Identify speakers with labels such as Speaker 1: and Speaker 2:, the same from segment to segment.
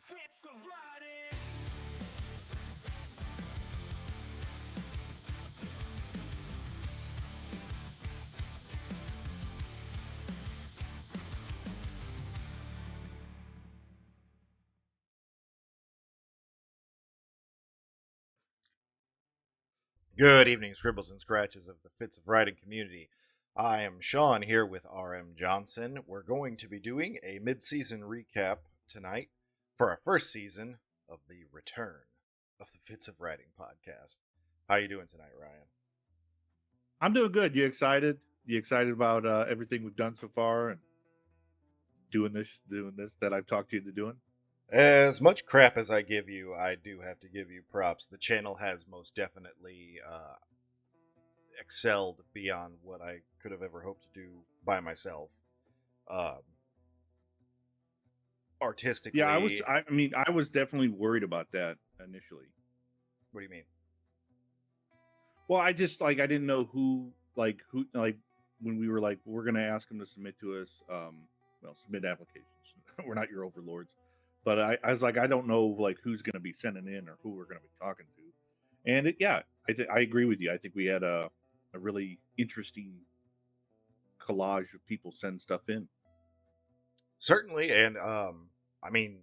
Speaker 1: Fitz of Writing.
Speaker 2: Good evening, scribbles and scratches of the Fitz of Writing community. I am Sean here with RM Johnson. We're going to be doing a mid-season recap tonight for our first season of the return of the Fitz of Writing podcast. How you doing tonight, Ryan?
Speaker 3: I'm doing good. You excited? You excited about everything we've done so far and doing this that I've talked you into doing?
Speaker 2: As much crap as I give you, I do have to give you props. The channel has most definitely excelled beyond what I could have ever hoped to do by myself. Um, artistically,
Speaker 3: Yeah, I was. I mean, I was definitely worried about that initially.
Speaker 2: what do you mean?
Speaker 3: Well, I just I didn't know who when we were like we're gonna ask them to submit to us. Submit applications. We're not your overlords, but I was like I don't know who's gonna be sending in or who we're gonna be talking to, and I agree with you. I think we had a really interesting collage of people send stuff in.
Speaker 2: Certainly, and I mean,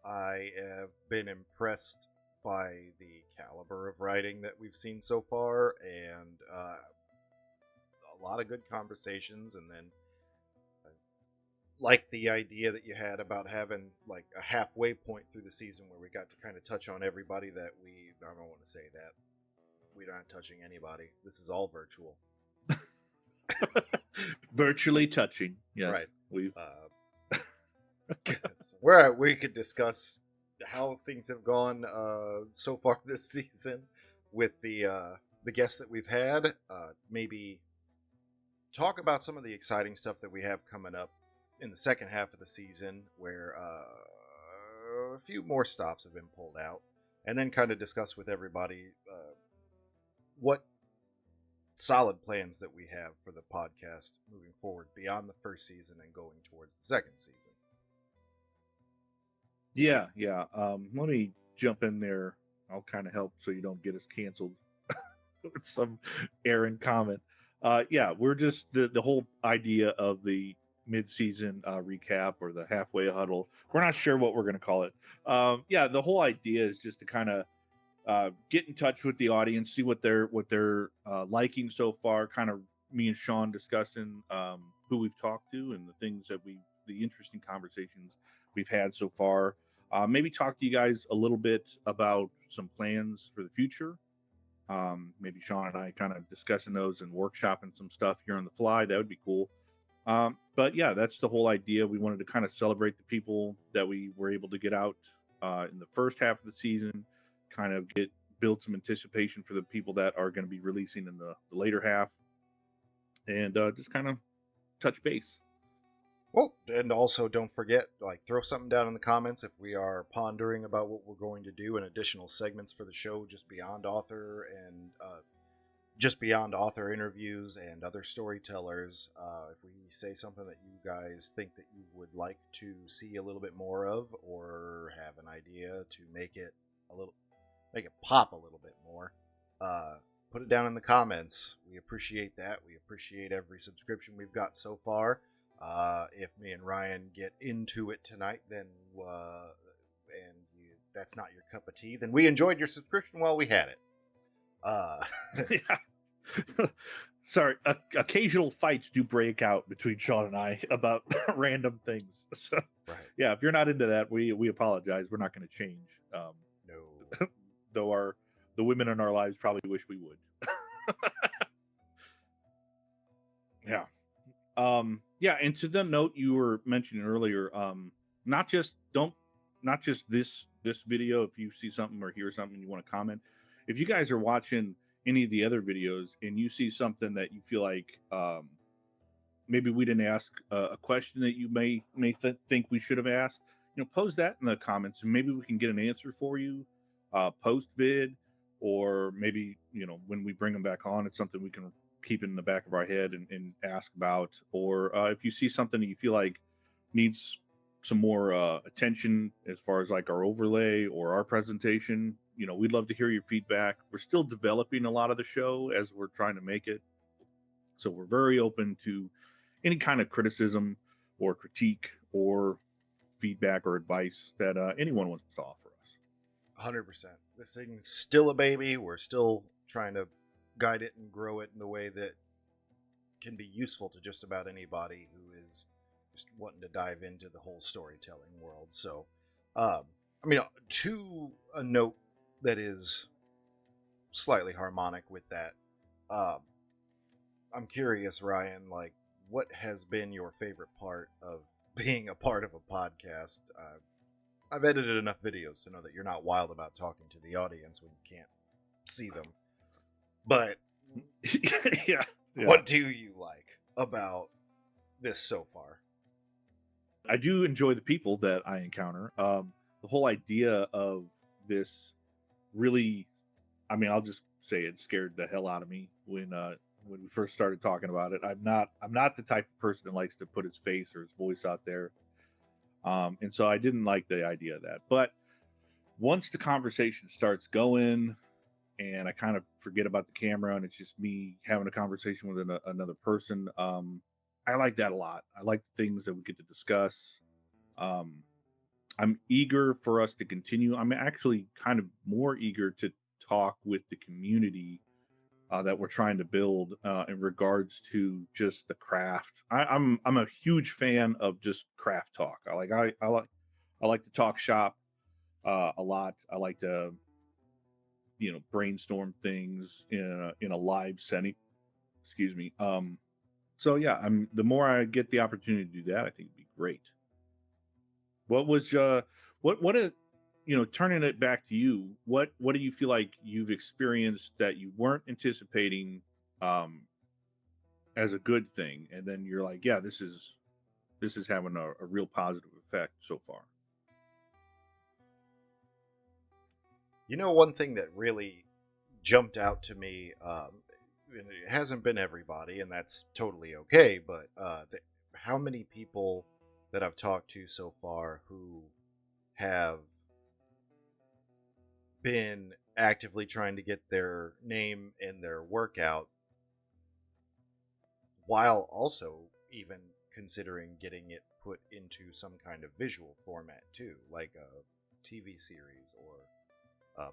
Speaker 2: I have been impressed by the caliber of writing that we've seen so far, and a lot of good conversations. And then, I like the idea that you had about having like a halfway point through the season where we got to kind of touch on everybody that I don't want to say that we're not touching anybody. This is all virtual,
Speaker 3: Virtually touching. Yes,
Speaker 2: right?
Speaker 3: we've.
Speaker 2: Where we could discuss how things have gone so far this season with the guests that we've had. Maybe talk about some of the exciting stuff that we have coming up in the second half of the season, where a few more stops have been pulled out, and then kind of discuss with everybody what solid plans that we have for the podcast moving forward beyond the first season and going towards the second season.
Speaker 3: Yeah, yeah. Let me jump in there. I'll kind of help so you don't get us canceled with some errant comment. Yeah, we're just the whole idea of the mid-season recap or the halfway huddle. We're not sure what we're going to call it. Yeah, the whole idea is just to kind of get in touch with the audience, see what they're liking so far. Kind of me and Sean discussing who we've talked to and the things that the interesting conversations we've had so far. Maybe talk to you guys a little bit about some plans for the future. Maybe Sean and I kind of discussing those and workshopping some stuff here on the fly. That would be cool. But yeah, that's the whole idea. We wanted to kind of celebrate the people that we were able to get out in the first half of the season, kind of build some anticipation for the people that are going to be releasing in the later half, and just kind of touch base.
Speaker 2: Well, and also don't forget, throw something down in the comments if we are pondering about what we're going to do in additional segments for the show, just beyond author interviews and other storytellers. If we say something that you guys think that you would like to see a little bit more of, or have an idea to make it pop a little bit more, put it down in the comments. We appreciate that. We appreciate every subscription we've got so far. If me and Ryan get into it tonight, then that's not your cup of tea, then we enjoyed your subscription while we had it.
Speaker 3: Yeah. Sorry, occasional fights do break out between Sean and I about random things. So,
Speaker 2: right.
Speaker 3: yeah, if you're not into that, we apologize. We're not going to change.
Speaker 2: No.
Speaker 3: Though the women in our lives probably wish we would. Yeah. Yeah, and to the note you were mentioning earlier, not just don't not just this video. If you see something or hear something you want to comment, if you guys are watching any of the other videos and you see something that you feel like maybe we didn't ask a question that you think we should have asked, post that in the comments and maybe we can get an answer for you post vid, or maybe when we bring them back on, it's something we can keep in the back of our head and ask about. Or if you see something that you feel like needs some more attention as far as like our overlay or our presentation, we'd love to hear your feedback. We're still developing a lot of the show as we're trying to make it. So we're very open to any kind of criticism or critique or feedback or advice that anyone wants to offer us.
Speaker 2: 100%. This thing's still a baby. We're still trying to guide it and grow it in the way that can be useful to just about anybody who is just wanting to dive into the whole storytelling world. So, to a note that is slightly harmonic with that, I'm curious, Ryan, like, what has been your favorite part of being a part of a podcast? I've edited enough videos to know that you're not wild about talking to the audience when you can't see them. But
Speaker 3: yeah.
Speaker 2: What do you like about this so far?
Speaker 3: I do enjoy the people that I encounter. The whole idea of this really, I'll just say it scared the hell out of me when we first started talking about it. I'm not the type of person that likes to put his face or his voice out there. And so I didn't like the idea of that. But once the conversation starts going and I kind of forget about the camera and it's just me having a conversation with another person, I like that a lot. I like the things that we get to discuss. I'm eager for us to continue. I'm actually kind of more eager to talk with the community that we're trying to build in regards to just the craft. I'm a huge fan of just craft talk. I like to talk shop a lot. I like to brainstorm things in a live setting. Excuse me. So yeah, the more I get the opportunity to do that, I think it'd be great. What was turning it back to you, what do you feel like you've experienced that you weren't anticipating as a good thing, and then you're like, yeah, this is having a real positive effect so far?
Speaker 2: One thing that really jumped out to me, and it hasn't been everybody, and that's totally okay, but how many people that I've talked to so far who have been actively trying to get their name and their work out while also even considering getting it put into some kind of visual format too, like a TV series or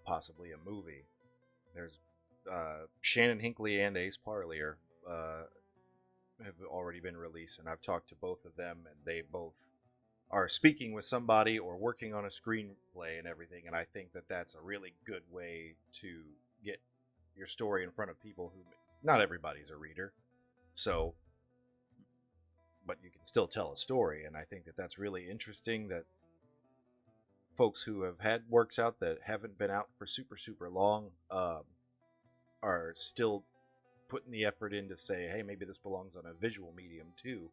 Speaker 2: possibly a movie. There's Shannon Hinkley and Ace Parlier have already been released, and I've talked to both of them, and they both are speaking with somebody or working on a screenplay and everything, and I think that that's a really good way to get your story in front of people who, not everybody's a reader, so, but you can still tell a story, and I think that that's really interesting that folks who have had works out that haven't been out for super, super long are still putting the effort in to say, hey, maybe this belongs on a visual medium too.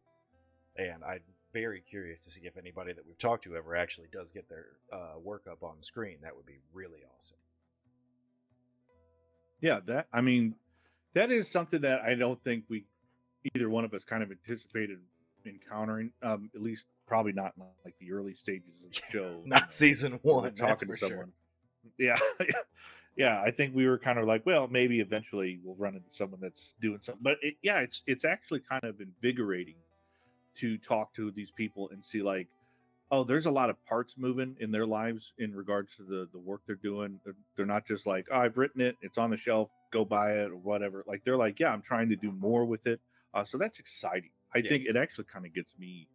Speaker 2: And I'm very curious to see if anybody that we've talked to ever actually does get their work up on screen. That would be really awesome.
Speaker 3: Yeah, that is something that I don't think either one of us kind of anticipated encountering, at least probably not in like the early stages of the show.
Speaker 2: Not season one,
Speaker 3: talking to someone. Sure. Yeah. Yeah, I think we were kind of like, well, maybe eventually we'll run into someone that's doing something. But it's actually kind of invigorating to talk to these people and see like, oh, there's a lot of parts moving in their lives in regards to the work they're doing. They're not just like, oh, I've written it, it's on the shelf, go buy it or whatever. Like they're like, yeah, I'm trying to do more with it. So that's exciting. I think it actually kind of gets me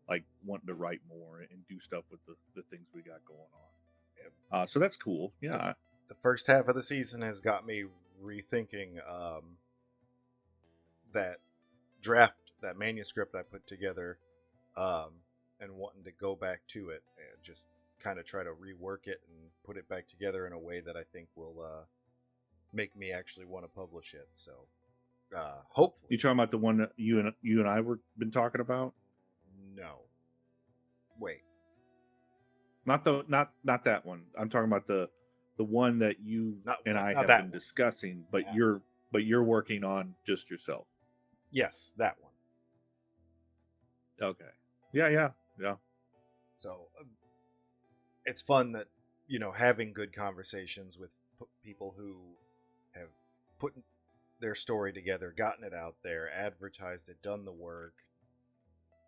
Speaker 3: like wanting to write more and do stuff with the things we got going on. So that's cool. Yeah.
Speaker 2: The first half of the season has got me rethinking that draft, that manuscript I put together, and wanting to go back to it and just kind of try to rework it and put it back together in a way that I think will make me actually want to publish it. So hopefully.
Speaker 3: You talking about the one that you and I were been talking about?
Speaker 2: No. Wait.
Speaker 3: Not that one. I'm talking about the one that you and I have been discussing, but yeah. you're working on just yourself.
Speaker 2: Yes, that one.
Speaker 3: Okay. Yeah.
Speaker 2: So it's fun that, having good conversations with people who have put their story together, gotten it out there, advertised it, done the work,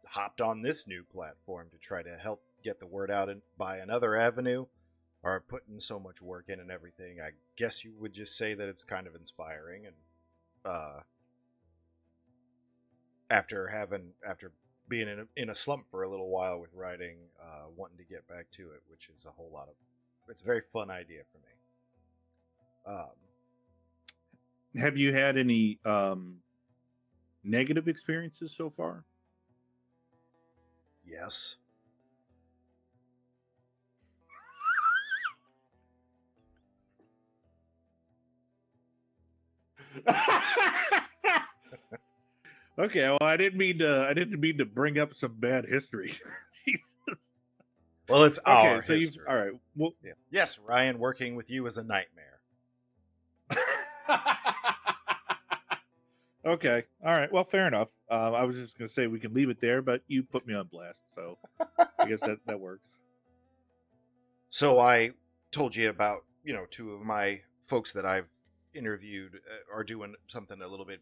Speaker 2: hopped on this new platform to try to help get the word out and by another avenue, are putting so much work in and everything. I guess you would just say that it's kind of inspiring. And after being in a slump for a little while with writing, wanting to get back to it, which is it's a very fun idea for me.
Speaker 3: Have you had any negative experiences so far?
Speaker 2: Yes.
Speaker 3: Okay, well, I didn't mean to bring up some bad history. Jesus.
Speaker 2: Well, it's
Speaker 3: Okay,
Speaker 2: our
Speaker 3: so
Speaker 2: history.
Speaker 3: all right. Well,
Speaker 2: yeah. Yes, Ryan, working with you is a nightmare.
Speaker 3: Okay, all right. Well, fair enough. I was just gonna say we can leave it there, but you put me on blast, so I guess that works.
Speaker 2: So I told you about, two of my folks that I've interviewed are doing something a little bit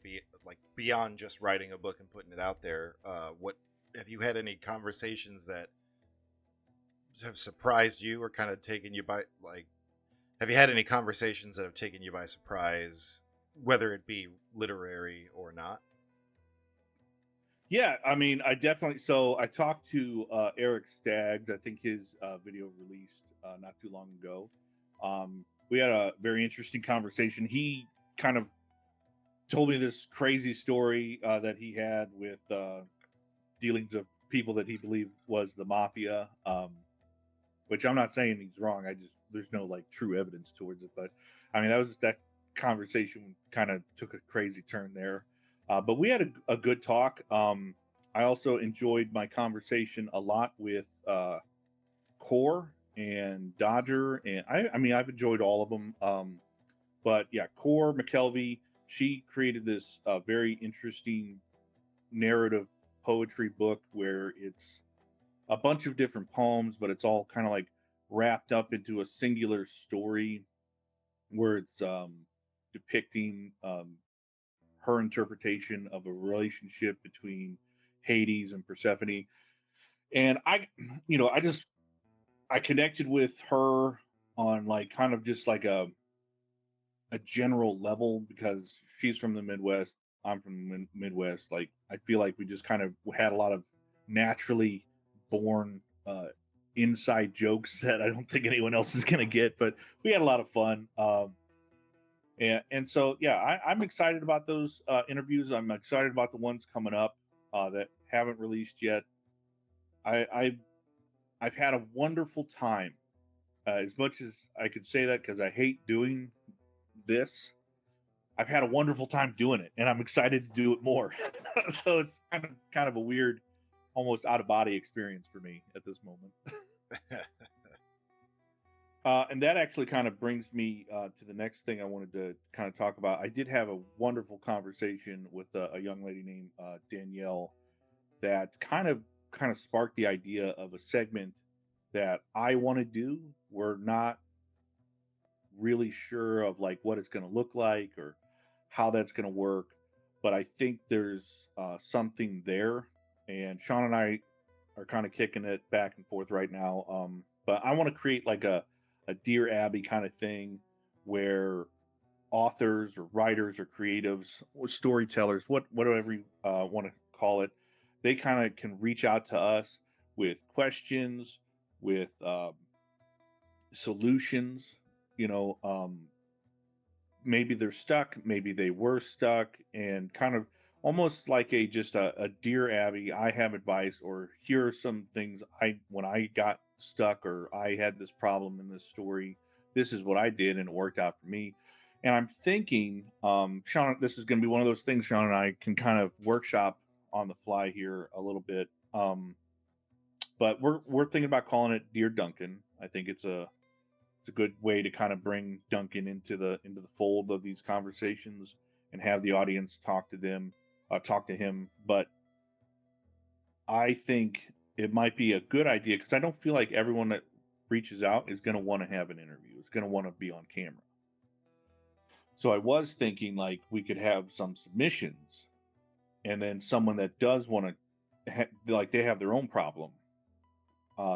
Speaker 2: beyond just writing a book and putting it out there. What have you had any conversations that have surprised you or kind of taken you by, have you had any conversations that have taken you by surprise, whether it be literary or not?
Speaker 3: Yeah, I mean, I definitely. So I talked to Eric Staggs. I think his video released not too long ago. We had a very interesting conversation. He kind of told me this crazy story that he had with dealings of people that he believed was the mafia, which I'm not saying he's wrong. There's no like true evidence towards it, but I mean that conversation kind of took a crazy turn there. But we had a good talk. I also enjoyed my conversation a lot with Core and Dodger, and I mean I've enjoyed all of them. But yeah, Core McKelvey, she created this very interesting narrative poetry book where it's a bunch of different poems, but it's all kind of like wrapped up into a singular story where it's depicting her interpretation of a relationship between Hades and Persephone. And I connected with her on like kind of just like a general level because she's from the Midwest. I'm from the Midwest. Like I feel like we just kind of had a lot of naturally born inside jokes that I don't think anyone else is going to get, but we had a lot of fun. And so, yeah, I'm excited about those interviews. I'm excited about the ones coming up that haven't released yet. I've had a wonderful time. As much as I could say that because I hate doing this, I've had a wonderful time doing it, and I'm excited to do it more. So it's kind of a weird, almost out of body experience for me at this moment. And that actually kind of brings me to the next thing I wanted to kind of talk about. I did have a wonderful conversation with a young lady named Danielle that kind of sparked the idea of a segment that I want to do. We're not really sure of like what it's going to look like or how that's going to work, but I think there's something there. And Sean and I are kind of kicking it back and forth right now. But I want to create like a Dear Abby kind of thing where authors or writers or creatives or storytellers, whatever you want to call it, they kind of can reach out to us with questions, with solutions. You know, maybe they're stuck, maybe they were stuck, and kind of almost like a Dear Abby, I have advice, or here are some things when I got stuck or I had this problem in this story, this is what I did and it worked out for me. And I'm thinking, Sean, this is going to be one of those things Sean and I can kind of workshop on the fly here a little bit. But we're thinking about calling it Dear Duncan. I think it's a good way to kind of bring Duncan into the fold of these conversations and have the audience talk to him. But I think it might be a good idea, because I don't feel like everyone that reaches out is going to want to have an interview. It's going to want to be on camera. So I was thinking like we could have some submissions, and then someone that does want to, like they have their own problem,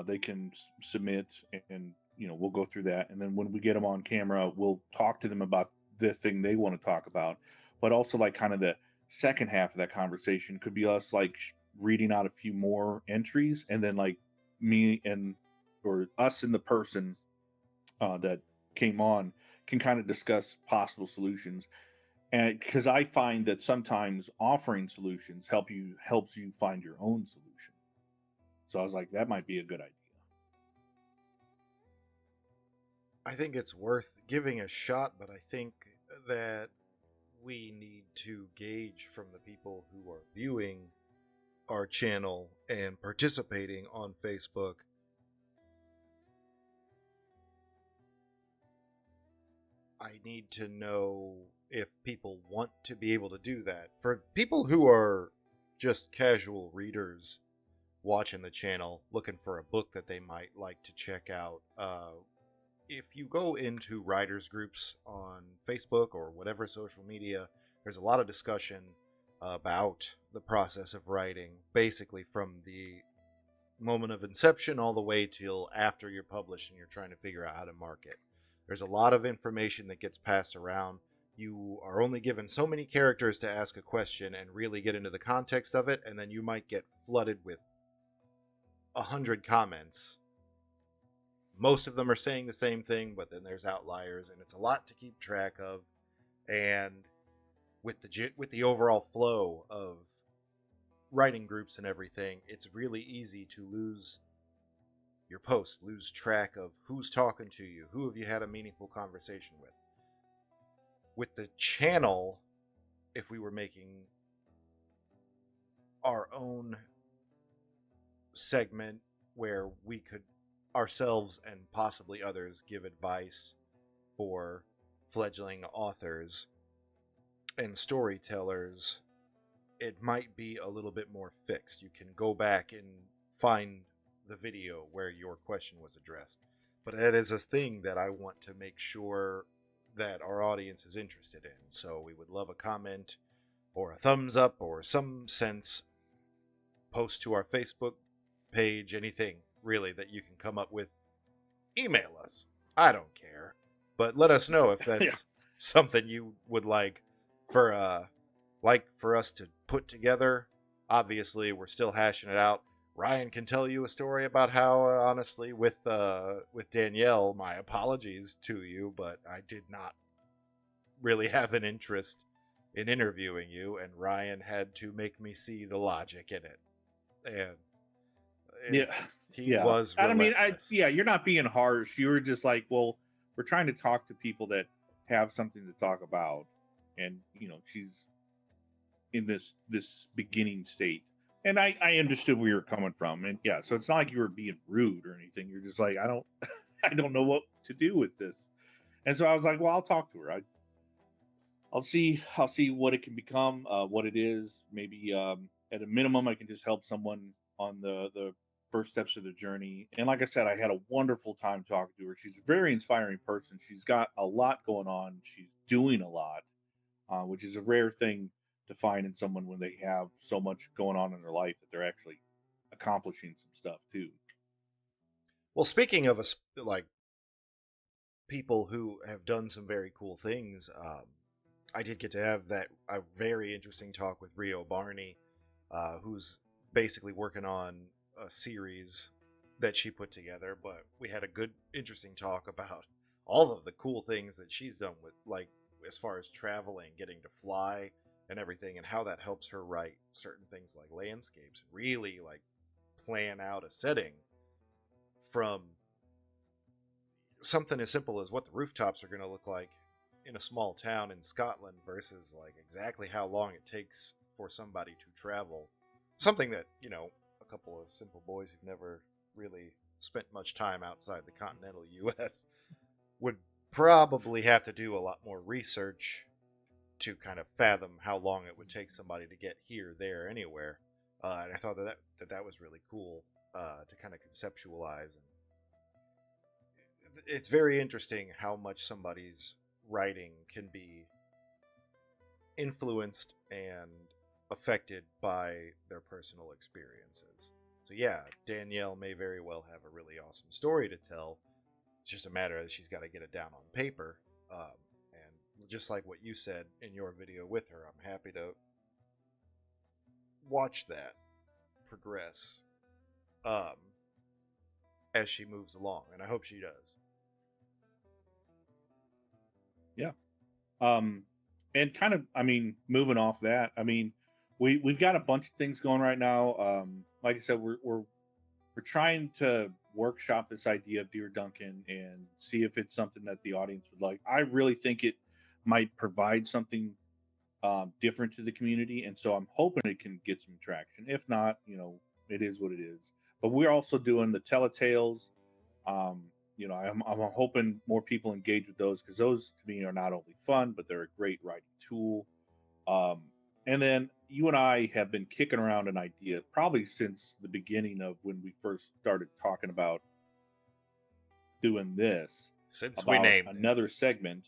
Speaker 3: they can submit, and we'll go through that, and then when we get them on camera, we'll talk to them about the thing they want to talk about. But also, like, kind of the second half of that conversation could be us like reading out a few more entries, and then like me and or us and the person that came on can kind of discuss possible solutions. And because I find that sometimes offering solutions helps you find your own solution. So I was like, that might be a good idea.
Speaker 2: I think it's worth giving a shot, but I think that we need to gauge from the people who are viewing our channel and participating on Facebook. I need to know if people want to be able to do that. For people who are just casual readers watching the channel, looking for a book that they might like to check out, if you go into writers groups on Facebook or whatever social media, there's a lot of discussion about the process of writing, basically from the moment of inception all the way till after you're published and you're trying to figure out how to market. There's a lot of information that gets passed around. You are only given so many characters to ask a question and really get into the context of it, and then you might get flooded with 100 comments. Most of them are saying the same thing, but then there's outliers, and it's a lot to keep track of. And with the overall flow of writing groups and everything, it's really easy to lose your post, lose track of who's talking to you, who have you had a meaningful conversation with. With the channel, if we were making our own segment where we could ourselves and possibly others give advice for fledgling authors and storytellers, it might be a little bit more fixed. You can go back and find the video where your question was addressed. But that is a thing that I want to make sure that our audience is interested in. So we would love a comment or a thumbs up or some sense, post to our Facebook page, anything really that you can come up with. Email us. I don't care. But let us know if that's
Speaker 3: Yeah.
Speaker 2: something you would like for us to put together. Obviously, we're still hashing it out. Ryan can tell you a story about how, honestly, with Danielle, my apologies to you, but I did not really have an interest in interviewing you, and Ryan had to make me see the logic in it. And
Speaker 3: Yeah.
Speaker 2: he
Speaker 3: Yeah.
Speaker 2: was
Speaker 3: And I mean,
Speaker 2: relentless.
Speaker 3: you're not being harsh. You were just like, well, we're trying to talk to people that have something to talk about. And, she's in this beginning state. And I understood where you're coming from. And yeah, so it's not like you were being rude or anything. You're just like, I don't I don't know what to do with this. And so I was like, well, I'll talk to her. I'll see what it can become, what it is. Maybe at a minimum, I can just help someone on the first steps of the journey. And like I said, I had a wonderful time talking to her. She's a very inspiring person. She's got a lot going on. She's doing a lot, which is a rare thing to find in someone when they have so much going on in their life that they're actually accomplishing some stuff too.
Speaker 2: Well, speaking of like people who have done some very cool things, I did get to have a very interesting talk with Rio Barney, who's basically working on a series that she put together. But we had a good, interesting talk about all of the cool things that she's done with, like, as far as traveling, getting to fly and everything, and how that helps her write certain things like landscapes, really like plan out a setting from something as simple as what the rooftops are going to look like in a small town in Scotland versus like exactly how long it takes for somebody to travel. Something that, a couple of simple boys who've never really spent much time outside the continental US would probably have to do a lot more research to kind of fathom how long it would take somebody to get here, there, anywhere. And I thought that was really cool. to kind of conceptualize. And it's very interesting how much somebody's writing can be influenced and affected by their personal experiences. So yeah, Danielle may very well have a really awesome story to tell. It's just a matter of she's got to get it down on paper. And just like what you said in your video with her, I'm happy to watch that progress as she moves along, and I hope she does.
Speaker 3: Yeah. And kind of, I mean, moving off that, I mean, we've got a bunch of things going right now. Like I said, we're trying to workshop this idea of Dear Duncan and see if it's something that the audience would like. I really think it might provide something different to the community, and so I'm hoping it can get some traction. If not, it is what it is. But we're also doing the Telltales. I'm hoping more people engage with those, because those to me are not only fun, but they're a great writing tool. And then you and I have been kicking around an idea probably since the beginning of when we first started talking about doing this.
Speaker 2: Since we named
Speaker 3: another segment,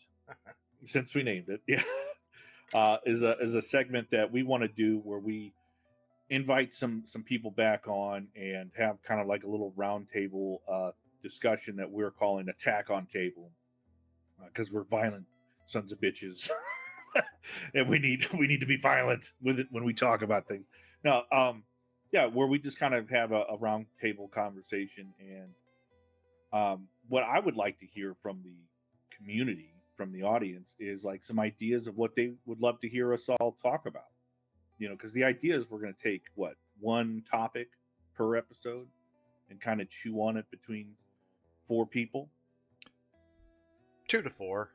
Speaker 3: since we named it, yeah, is a segment that we want to do where we invite some people back on and have kind of like a little roundtable discussion that we're calling Attack on Table, because we're violent sons of bitches. And we need to be violent with it when we talk about things. Now, yeah, where we just kind of have a round table conversation. And what I would like to hear from the community, from the audience, is like some ideas of what they would love to hear us all talk about. Because the idea is we're going to take one topic per episode and kind of chew on it between 4 people,
Speaker 2: 2 to 4.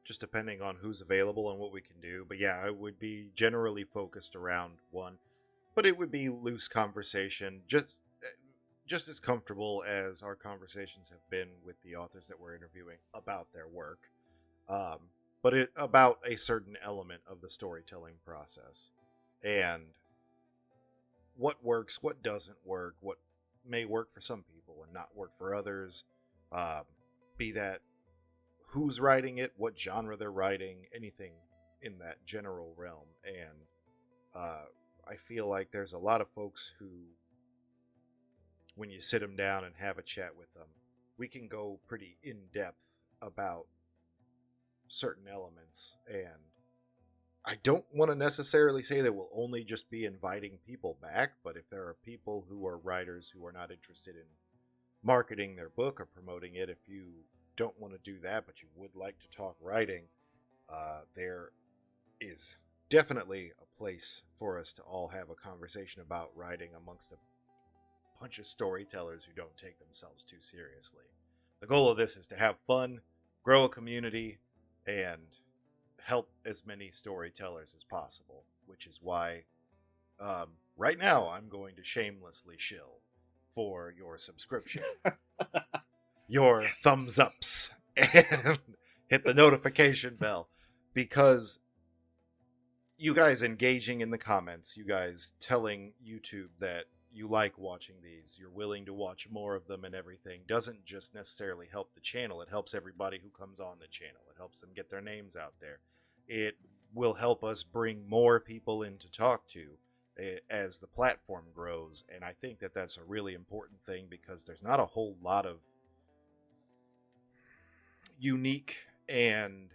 Speaker 2: Just depending on who's available and what we can do. But yeah, it would be generally focused around one. But it would be loose conversation, just as comfortable as our conversations have been with the authors that we're interviewing about their work. But about a certain element of the storytelling process. And what works, what doesn't work, what may work for some people and not work for others. Be that who's writing it, what genre they're writing, anything in that general realm. And I feel like there's a lot of folks who, when you sit them down and have a chat with them, we can go pretty in-depth about certain elements. And I don't want to necessarily say that we'll only just be inviting people back, but if there are people who are writers who are not interested in marketing their book or promoting it, if you don't want to do that, but you would like to talk writing, there is definitely a place for us to all have a conversation about writing amongst a bunch of storytellers who don't take themselves too seriously. The goal of this is to have fun, grow a community, and help as many storytellers as possible, which is why right now I'm going to shamelessly shill for your subscription. Your thumbs ups, and hit the notification bell, because you guys engaging in the comments, you guys telling YouTube that you like watching these, you're willing to watch more of them and everything, doesn't just necessarily help the channel. It helps everybody who comes on the channel. It helps them get their names out there. It will help us bring more people in to talk to as the platform grows. And I think that that's a really important thing, because there's not a whole lot of unique and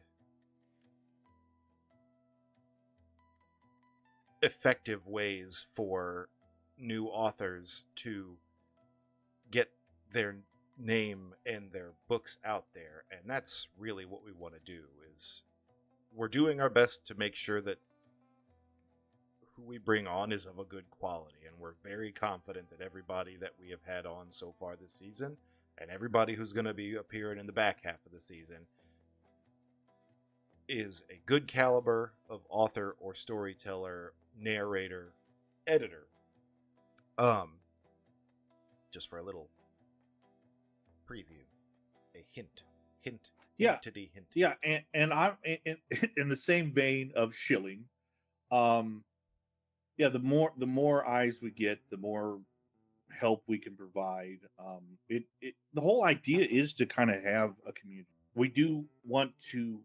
Speaker 2: effective ways for new authors to get their name and their books out there. And that's really what we want to do. Is we're doing our best to make sure that who we bring on is of a good quality, and we're very confident that everybody that we have had on so far this season, and everybody who's going to be appearing in the back half of the season, is a good caliber of author or storyteller, narrator, editor. Just for a little preview, a hint,
Speaker 3: yeah,
Speaker 2: hintity hint.
Speaker 3: Yeah, and I'm in the same vein of shilling. Yeah, the more eyes we get, the more help we can provide. The whole idea is to kind of have a community. We do want to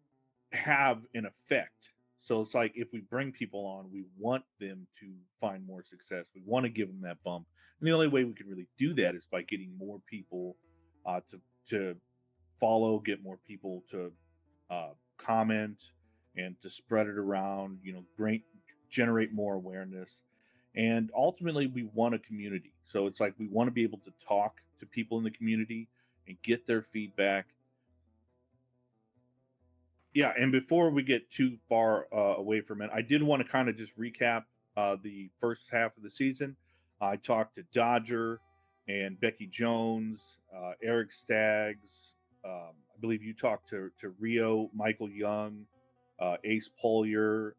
Speaker 3: have an effect. So it's like if we bring people on, we want them to find more success. We want to give them that bump, and the only way we can really do that is by getting more people to follow, get more people to comment, and to spread it around. Generate more awareness, and ultimately we want a community. So it's like we want to be able to talk to people in the community and get their feedback. Yeah, and before we get too far away from it, I did want to kind of just recap the first half of the season. I talked to Dodger and Becky Jones, Eric Staggs. I believe you talked to Rio, Michael Young, Ace Polier,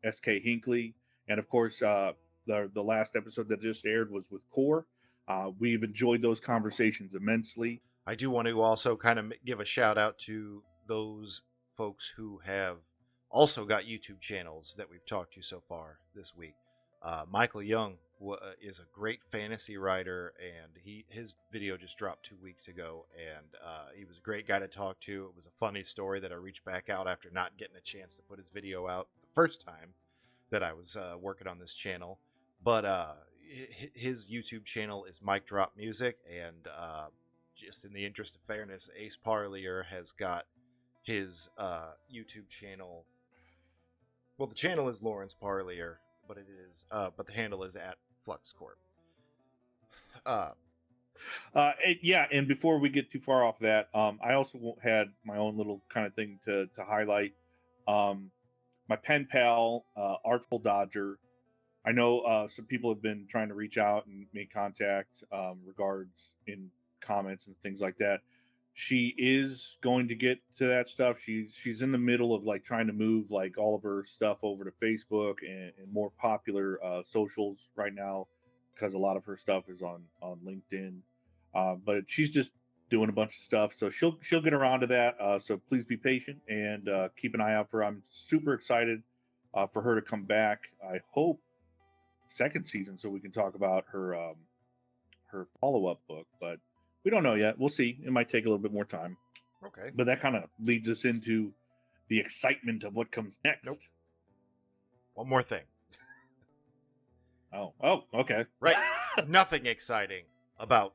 Speaker 3: S.K. Hinckley, and of course, the last episode that just aired was with Core. We've enjoyed those conversations immensely.
Speaker 2: I do want to also kind of give a shout out to those folks who have also got YouTube channels that we've talked to so far this week. Michael Young is a great fantasy writer, and his video just dropped 2 weeks ago, and he was a great guy to talk to. It was a funny story that I reached back out after not getting a chance to put his video out the first time that I was working on this channel. But his YouTube channel is Mic Drop Music, and just in the interest of fairness, Ace Parlier has got his YouTube channel. Well, the channel is Lawrence Parlier, but the handle is at Flux Corp.
Speaker 3: Yeah, and before we get too far off that, I also had my own little kind of thing to highlight. My pen pal, Artful Dodger. I know some people have been trying to reach out and make contact regards in comments and things like that. She is going to get to that stuff. She's in the middle of like trying to move like all of her stuff over to Facebook and more popular socials right now, because a lot of her stuff is on LinkedIn. But she's just doing a bunch of stuff, so she'll get around to that. So please be patient and keep an eye out for her. I'm super excited for her to come back. I hope second season, so we can talk about her her follow-up book, but we don't know yet. We'll see. It might take a little bit more time.
Speaker 2: Okay.
Speaker 3: But that kind of leads us into the excitement of what comes next.
Speaker 2: Nope. One more thing.
Speaker 3: Oh, okay.
Speaker 2: Right. Nothing exciting about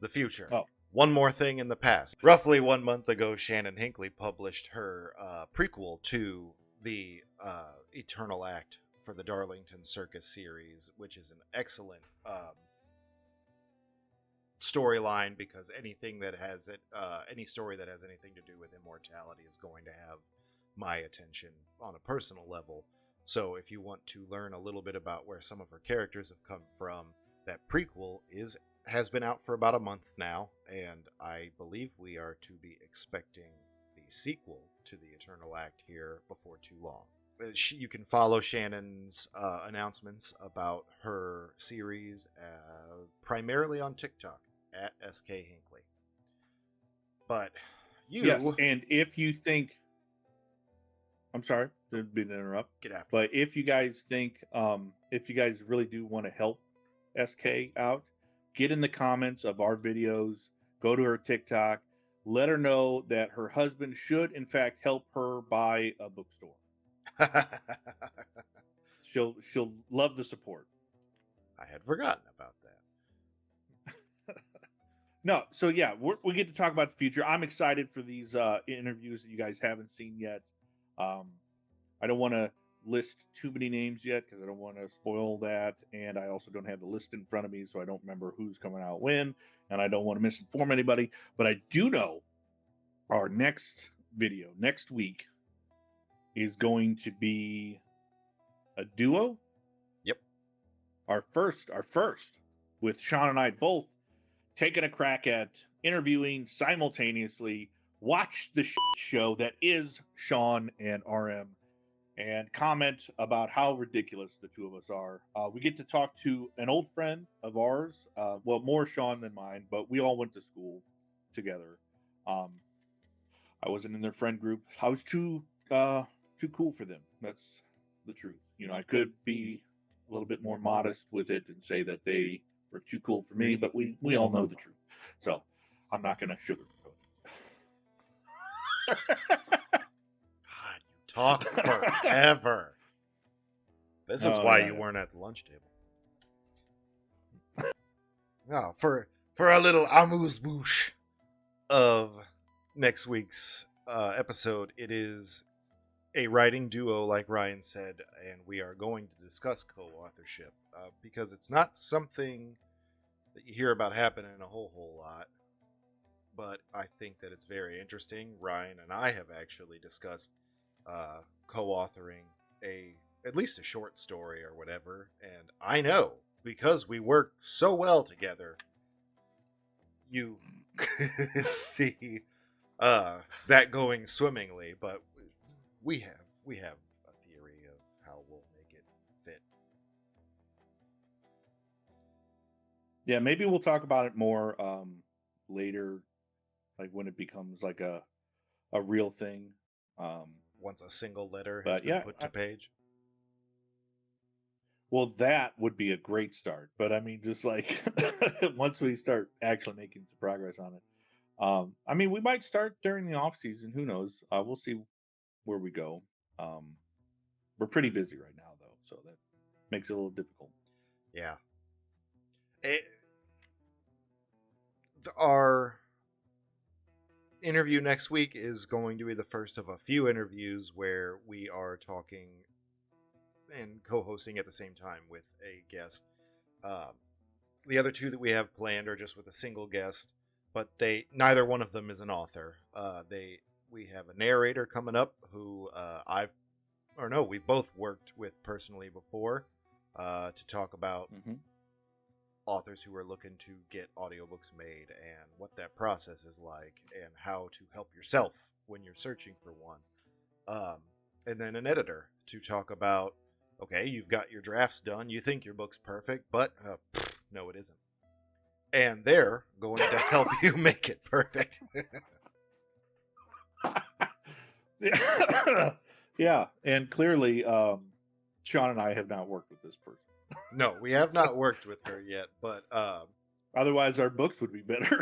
Speaker 2: the future.
Speaker 3: Oh.
Speaker 2: One more thing in the past. Roughly 1 month ago, Shannon Hinckley published her prequel to the Eternal Act for the Darlington Circus series, which is an excellent storyline, because anything that has any story that has anything to do with immortality is going to have my attention on a personal level. So if you want to learn a little bit about where some of her characters have come from, that prequel has been out for about a month now, and I believe we are to be expecting the sequel to the Eternal Act here before too long. You can follow Shannon's announcements about her series primarily on TikTok at SK Hinckley. But
Speaker 3: yes, and if you think, I'm sorry, didn't mean to interrupt.
Speaker 2: Get after.
Speaker 3: But if you guys think, if you guys really do want to help SK out, get in the comments of our videos, go to her TikTok, let her know that her husband should in fact help her buy a bookstore. She'll love the support.
Speaker 2: I had forgotten about that.
Speaker 3: No, so yeah, we get to talk about the future. I'm excited for these interviews that you guys haven't seen yet. I don't want to list too many names yet because I don't want to spoil that, and I also don't have the list in front of me, so I don't remember who's coming out when, and I don't want to misinform anybody. But I do know our next video next week is going to be a duo.
Speaker 2: Yep.
Speaker 3: Our first with Sean and I both taking a crack at interviewing simultaneously. Watch the show that is Sean and RM and comment about how ridiculous the two of us are. We get to talk to an old friend of ours, well, more Sean than mine, but we all went to school together. I wasn't in their friend group. I was too cool for them. That's the truth. You know, I could be a little bit more modest with it and say that they We're too cool for me, but we all know the truth. So I'm not going to sugarcoat it.
Speaker 2: God, you talk forever. This is why you weren't at the lunch table. No, for a little amuse-bouche of next week's episode, it is a writing duo, like Ryan said, and we are going to discuss co-authorship because it's not something that you hear about happening a whole lot, but I think that it's very interesting. Ryan and I have actually discussed co-authoring at least a short story or whatever, and I know because we work so well together, you could see that going swimmingly, but we have a theory of how we'll make it fit.
Speaker 3: Yeah, maybe we'll talk about it more later, like when it becomes like a real thing.
Speaker 2: Once a single letter has been put to page.
Speaker 3: Well, that would be a great start. But I mean, just like once we start actually making some progress on it. I mean, we might start during the off season. Who knows? We'll see where we go. We're pretty busy right now, though, so that makes it a little difficult.
Speaker 2: Yeah. Our interview next week is going to be the first of a few interviews where we are talking and co-hosting at the same time with a guest. The other two that we have planned are just with a single guest, but neither one of them is an author. We have a narrator coming up who we've both worked with personally before to talk about authors who are looking to get audiobooks made and what that process is like and how to help yourself when you're searching for one. And then an editor to talk about, okay, you've got your drafts done, you think your book's perfect, but no, it isn't. And they're going to help you make it perfect.
Speaker 3: Yeah, and clearly, Sean and I have not worked with this person.
Speaker 2: No, we have not worked with her yet, but
Speaker 3: otherwise our books would be better.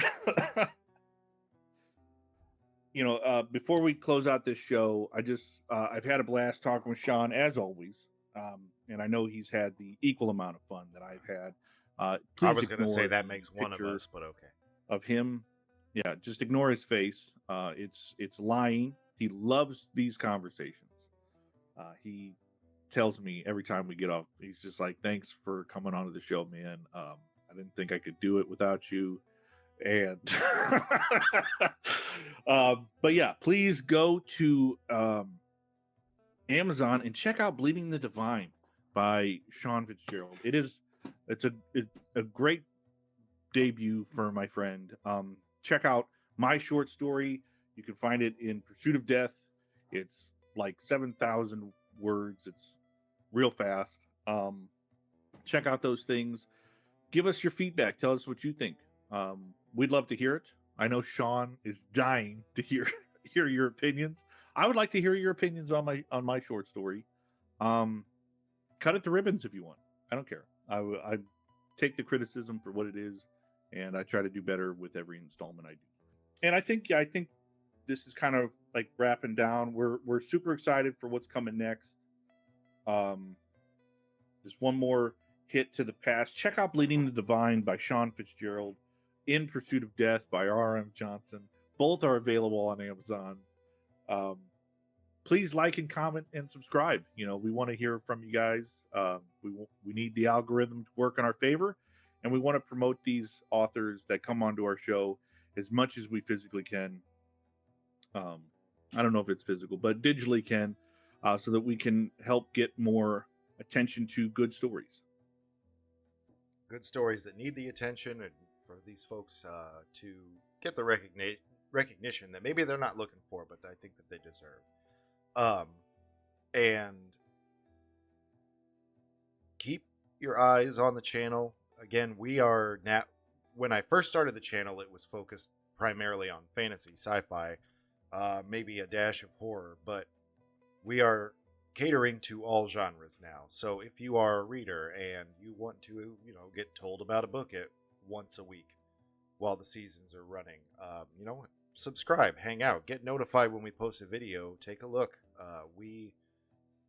Speaker 3: Before we close out this show, I've had a blast talking with Sean as always, and I know he's had the equal amount of fun that I've had.
Speaker 2: I was going to say that makes one of us, but okay.
Speaker 3: Of him, yeah, just ignore his face. It's lying. He loves these conversations. He tells me every time we get off, he's just like, "Thanks for coming onto the show, man. I didn't think I could do it without you." And but yeah, please go to Amazon and check out "Bleeding the Divine" by Sean Fitzgerald. It's a great debut for my friend. Check out my short story. You can find it in Pursuit of Death. It's like 7,000 words. It's real fast. Check out those things. Give us your feedback. Tell us what you think. We'd love to hear it. I know Sean is dying to hear your opinions. I would like to hear your opinions on my short story. Cut it to ribbons if you want. I don't care. I take the criticism for what it is, and I try to do better with every installment I do. And I think this is kind of like wrapping down. We're super excited for what's coming next. Just one more hit to the past. Check out "Bleeding the Divine" by Sean Fitzgerald, "In Pursuit of Death" by R.M. Johnson. Both are available on Amazon. Please like and comment and subscribe. We want to hear from you guys. We need the algorithm to work in our favor, and we want to promote these authors that come onto our show as much as we physically can. I don't know if it's physical, but digitally can, so that we can help get more attention to good stories.
Speaker 2: Good stories that need the attention, and for these folks to get the recognition that maybe they're not looking for, but I think that they deserve. And keep your eyes on the channel. Again, we are now. When I first started the channel, it was focused primarily on fantasy, sci-fi, maybe a dash of horror, but we are catering to all genres now. So if you are a reader and you want to, get told about a book at once a week while the seasons are running, subscribe, hang out, get notified when we post a video. Take a look. We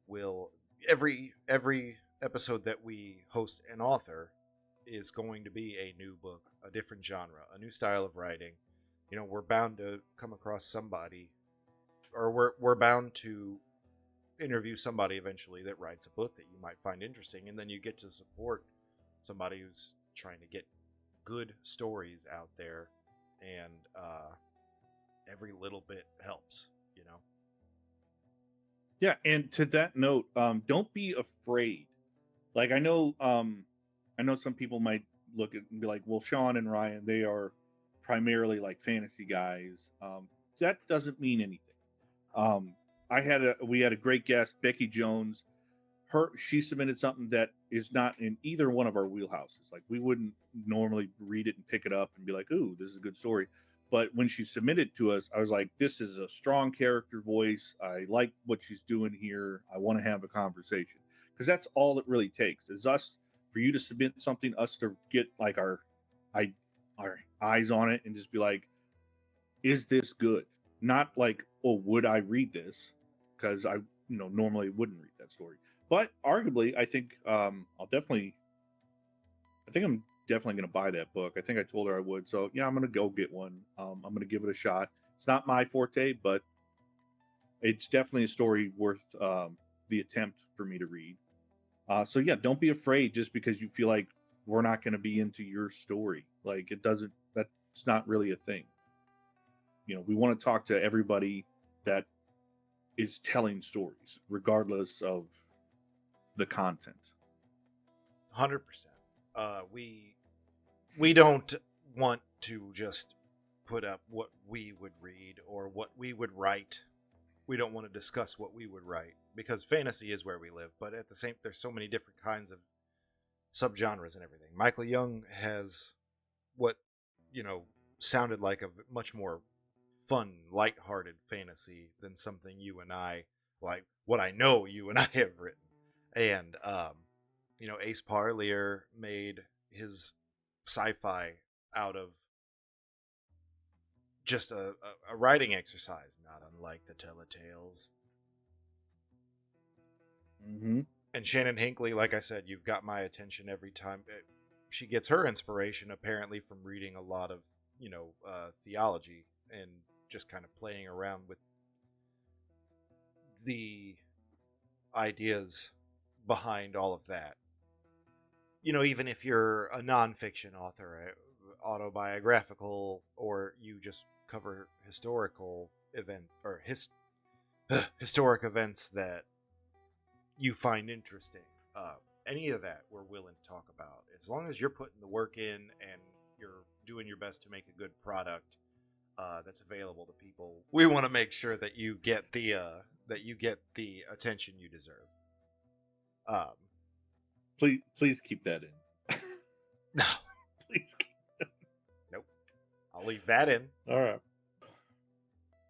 Speaker 2: will every episode that we host an author is going to be a new book, a different genre, a new style of writing. We're bound to come across somebody, or we're bound to interview somebody eventually that writes a book that you might find interesting, and then you get to support somebody who's trying to get good stories out there, and every little bit helps.
Speaker 3: Yeah, and to that note, don't be afraid. Like I know some people might look at and be like, well, Sean and Ryan, they are primarily like fantasy guys. That doesn't mean anything. Um, we had a great guest, Becky Jones. She submitted something that is not in either one of our wheelhouses. Like we wouldn't normally read it and pick it up and be like, ooh, this is a good story. But when she submitted to us, I was like, this is a strong character voice. I like what she's doing here. I want to have a conversation. Because that's all it really takes is for you to submit something, us to get like our eyes on it and just be like, is this good? Not like, oh, would I read this? Because I normally wouldn't read that story. But arguably, I think I'm definitely going to buy that book. I think I told her I would. So yeah, I'm going to go get one. I'm going to give it a shot. It's not my forte, but it's definitely a story worth the attempt for me to read. So yeah, don't be afraid just because you feel like we're not going to be into your story. Like that's not really a thing. We want to talk to everybody that is telling stories, regardless of the content.
Speaker 2: 100%. We don't want to just put up what we would read or what we would write. We don't want to discuss what we would write because fantasy is where we live. But at the same, there's so many different kinds of subgenres and everything. Michael Young has what sounded like a much more fun, light-hearted fantasy than something you and I like. What I know you and I have written, and Ace Parlier made his sci-fi out of just a writing exercise, not unlike the Telltales.
Speaker 3: Mm-hmm.
Speaker 2: And Shannon Hinckley, like I said, you've got my attention every time. She gets her inspiration apparently from reading a lot of theology and just kind of playing around with the ideas behind all of that. Even if you're a nonfiction author, autobiographical, or you just cover historical event or historic events that you find interesting, any of that we're willing to talk about, as long as you're putting the work in and you're doing your best to make a good product that's available to people. We want to make sure that you get the attention you deserve.
Speaker 3: Please keep that in.
Speaker 2: No,
Speaker 3: Please keep that in.
Speaker 2: Nope. I'll leave that in.
Speaker 3: All right.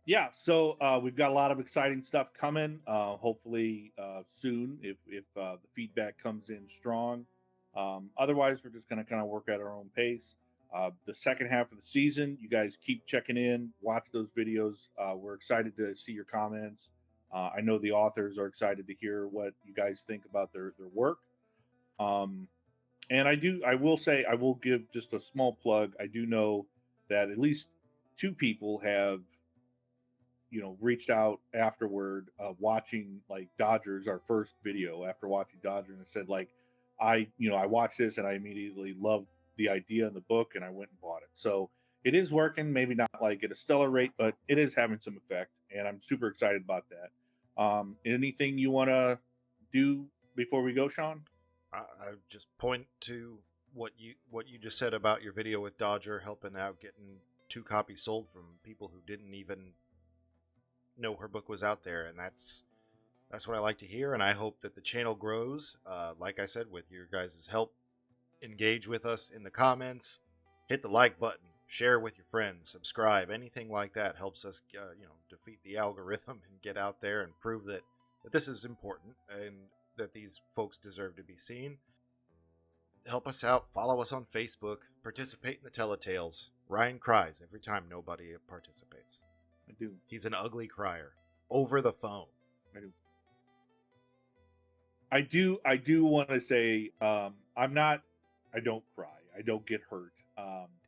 Speaker 3: Yeah, so we've got a lot of exciting stuff coming. Hopefully soon, if the feedback comes in strong. Otherwise, we're just going to kind of work at our own pace. The second half of the season, you guys keep checking in, watch those videos. We're excited to see your comments. I know the authors are excited to hear what you guys think about their work. And I will say, I will give just a small plug. I do know that at least 2 people have, reached out afterward, watching like Dodgers, our first video after watching Dodger, and said like, I watched this and I immediately loved the idea in the book and I went and bought it. So it is working, maybe not like at a stellar rate, but it is having some effect, and I'm super excited about that. Anything you want to do before we go, Sean?
Speaker 2: I just point to what you just said about your video with Dodger helping out, getting 2 copies sold from people who didn't even know her book was out there, and that's what I like to hear. And I hope that the channel grows. Like I said, with your guys' help, engage with us in the comments, hit the like button, share with your friends, subscribe. Anything like that helps us, defeat the algorithm and get out there and prove that that this is important and that these folks deserve to be seen. Help us out. Follow us on Facebook. Participate in the Teletales. Ryan cries every time nobody participates.
Speaker 3: I do.
Speaker 2: He's an ugly crier. Over the phone.
Speaker 3: I do want to say, I don't cry. I don't get hurt.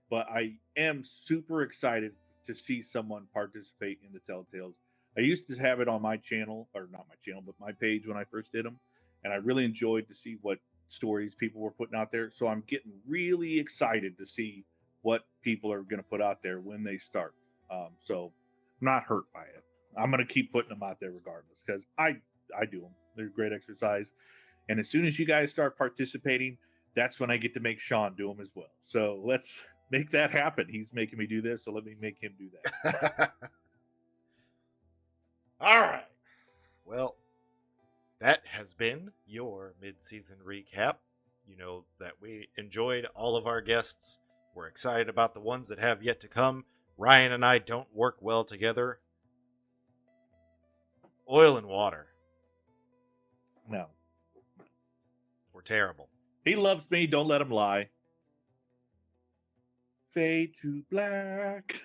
Speaker 3: But I am super excited to see someone participate in the Telltales. I used to have it on my channel, or not my channel, but my page when I first did them. And I really enjoyed to see what stories people were putting out there. So I'm getting really excited to see what people are going to put out there when they start. So I'm not hurt by it. I'm going to keep putting them out there regardless, because I do them. They're great exercise. And as soon as you guys start participating, that's when I get to make Sean do them as well. So let's make that happen. He's making me do this, so let me make him do that.
Speaker 2: All right. Well, that has been your mid-season recap. You know that we enjoyed all of our guests. We're excited about the ones that have yet to come. Ryan and I don't work well together. Oil and water.
Speaker 3: No.
Speaker 2: We're terrible.
Speaker 3: He loves me. Don't let him lie. Fade to black.